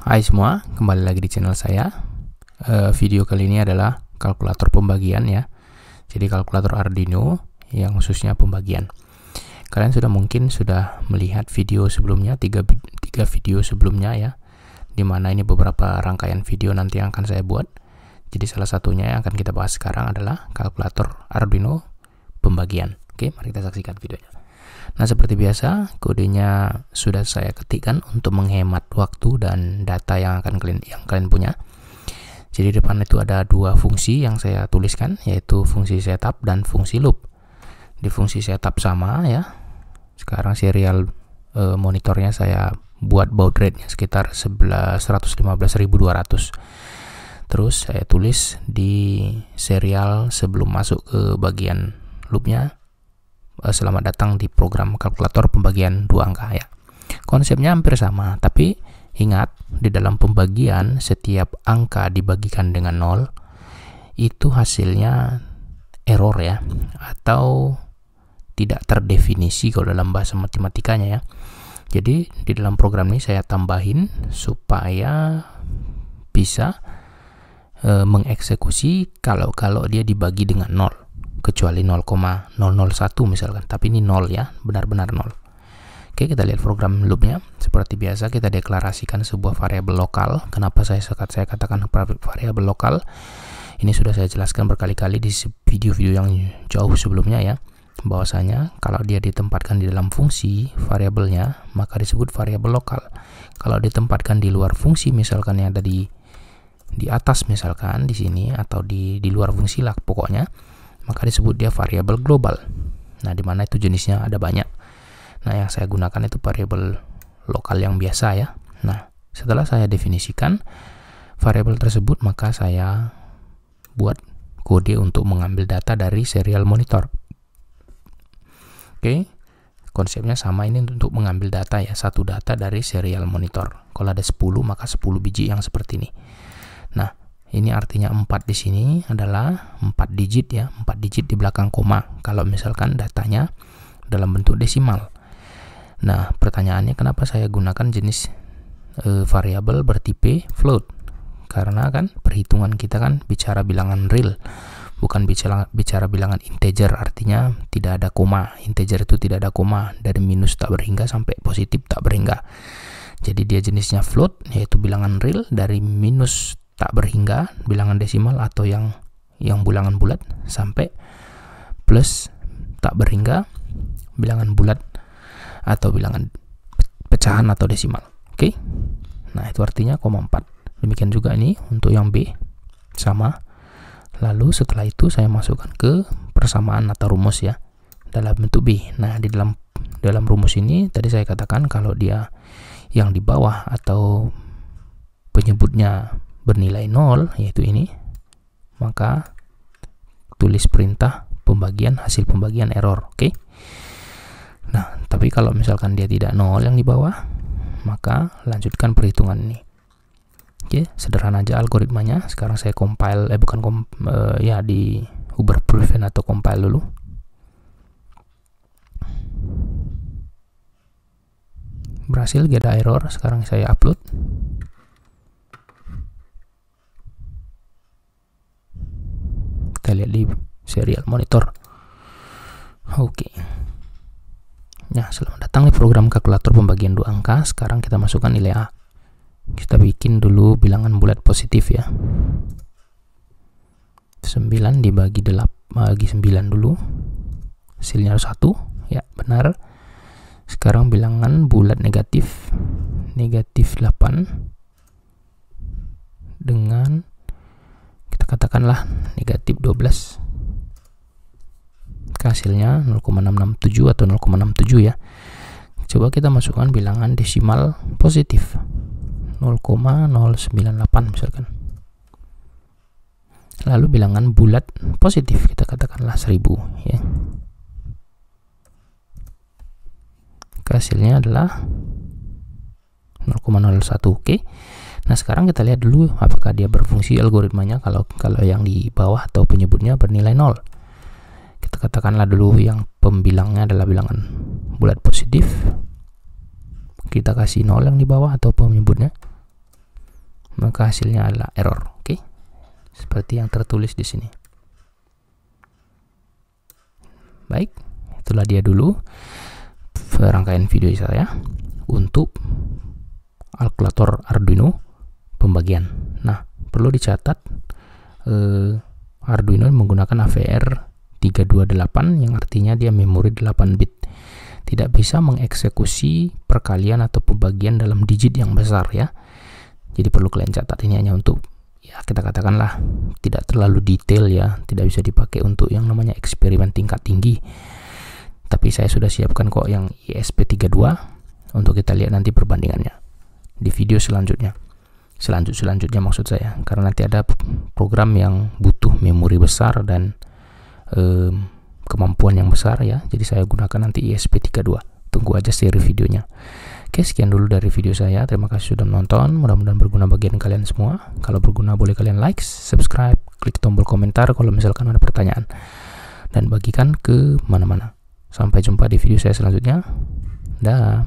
Hai semua, kembali lagi di channel saya. Video kali ini adalah kalkulator pembagian ya. Jadi kalkulator Arduino yang khususnya pembagian. Kalian mungkin sudah melihat video sebelumnya, tiga video sebelumnya ya, dimana ini beberapa rangkaian video nanti yang akan saya buat. Jadi salah satunya yang akan kita bahas sekarang adalah kalkulator Arduino pembagian. Oke, mari kita saksikan videonya. Nah, seperti biasa, kodenya sudah saya ketikkan untuk menghemat waktu dan data yang kalian punya. Jadi di depan itu ada dua fungsi yang saya tuliskan, yaitu fungsi setup dan fungsi loop. Di fungsi setup sama ya. Sekarang serial monitornya saya buat baud rate-nya sekitar 115.200. Terus saya tulis di serial sebelum masuk ke bagian loopnya, selamat datang di program kalkulator pembagian dua angka ya. Konsepnya hampir sama, tapi ingat di dalam pembagian setiap angka dibagikan dengan 0 itu hasilnya error ya, atau tidak terdefinisi kalau dalam bahasa matematikanya ya. Jadi di dalam program ini saya tambahin supaya bisa mengeksekusi kalau dia dibagi dengan 0. Kecuali 0,001 misalkan, tapi ini 0 ya, benar-benar 0. Oke, kita lihat program loopnya. Seperti biasa kita deklarasikan sebuah variabel lokal. Kenapa saya katakan variabel lokal? Ini sudah saya jelaskan berkali-kali di video-video yang jauh sebelumnya ya, bahwasanya kalau dia ditempatkan di dalam fungsi variabelnya maka disebut variabel lokal. Kalau ditempatkan di luar fungsi, misalkan yang ada di atas misalkan di sini, atau di luar fungsi lah pokoknya, maka disebut dia variabel global. Nah, dimana itu jenisnya ada banyak. Nah, yang saya gunakan itu variabel lokal yang biasa ya. Nah, setelah saya definisikan variabel tersebut, maka saya buat kode untuk mengambil data dari serial monitor. Oke, konsepnya sama, ini untuk mengambil data ya, satu data dari serial monitor. Kalau ada 10, maka 10 biji yang seperti ini. Nah, ini artinya 4 di sini adalah 4 digit ya, 4 digit di belakang koma kalau misalkan datanya dalam bentuk desimal. Nah, pertanyaannya kenapa saya gunakan jenis variabel bertipe float? Karena kan perhitungan kita kan bicara bilangan real, bukan bicara bilangan integer, artinya tidak ada koma. Integer itu tidak ada koma, dari minus tak berhingga sampai positif tak berhingga. Jadi dia jenisnya float, yaitu bilangan real dari minus tak berhingga bilangan desimal atau yang bilangan bulat sampai plus tak berhingga bilangan bulat atau bilangan pecahan atau desimal. Oke. Nah, itu artinya 4. Demikian juga ini untuk yang B sama. Lalu setelah itu saya masukkan ke persamaan atau rumus ya dalam bentuk B. Nah, di dalam rumus ini tadi saya katakan kalau dia yang di bawah atau penyebutnya bernilai 0, yaitu ini, maka tulis perintah pembagian, hasil pembagian error. Oke. Nah, tapi kalau misalkan dia tidak 0 yang di bawah, maka lanjutkan perhitungan ini. Oke, sederhana aja algoritmanya. Sekarang saya compile, di Uber prevent atau compile dulu. Berhasil, gak ada error. Sekarang saya upload. Kita lihat di serial monitor. Oke. Nah, selamat datang di program kalkulator pembagian dua angka. Sekarang kita masukkan nilai A. Kita bikin dulu bilangan bulat positif ya. 9 dibagi 9 dulu. Hasilnya 1. Ya, benar. Sekarang bilangan bulat negatif 8 dengan kita katakanlah negatif 12. Hasilnya 0,667 atau 0,67 ya. Coba kita masukkan bilangan desimal positif 0,098 misalkan. Lalu bilangan bulat positif kita katakanlah 1000 ya. Hasilnya adalah 0,01. Oke. Nah, sekarang kita lihat dulu apakah dia berfungsi algoritmanya kalau yang di bawah atau penyebutnya bernilai 0. Kita katakanlah dulu yang pembilangnya adalah bilangan bulat positif. Kita kasih 0 yang di bawah atau penyebutnya. maka hasilnya adalah error. Oke, seperti yang tertulis di sini. Baik, itulah dia dulu rangkaian video saya untuk kalkulator Arduino pembagian. Nah, perlu dicatat Arduino menggunakan AVR328 yang artinya dia memori 8 bit. Tidak bisa mengeksekusi perkalian atau pembagian dalam digit yang besar ya. Jadi perlu kalian catat, ini hanya untuk ya kita katakanlah tidak terlalu detail ya, tidak bisa dipakai untuk yang namanya eksperimen tingkat tinggi. Tapi saya sudah siapkan kok yang ESP32 untuk kita lihat nanti perbandingannya di video selanjutnya. Selanjutnya maksud saya, karena nanti ada program yang butuh memori besar dan kemampuan yang besar ya. Jadi saya gunakan nanti ESP32. Tunggu aja seri videonya. Oke, sekian dulu dari video saya. Terima kasih sudah menonton. Mudah-mudahan berguna bagi kalian semua. Kalau berguna boleh kalian like, subscribe, klik tombol komentar kalau misalkan ada pertanyaan, dan bagikan ke mana-mana. Sampai jumpa di video saya selanjutnya. Dah.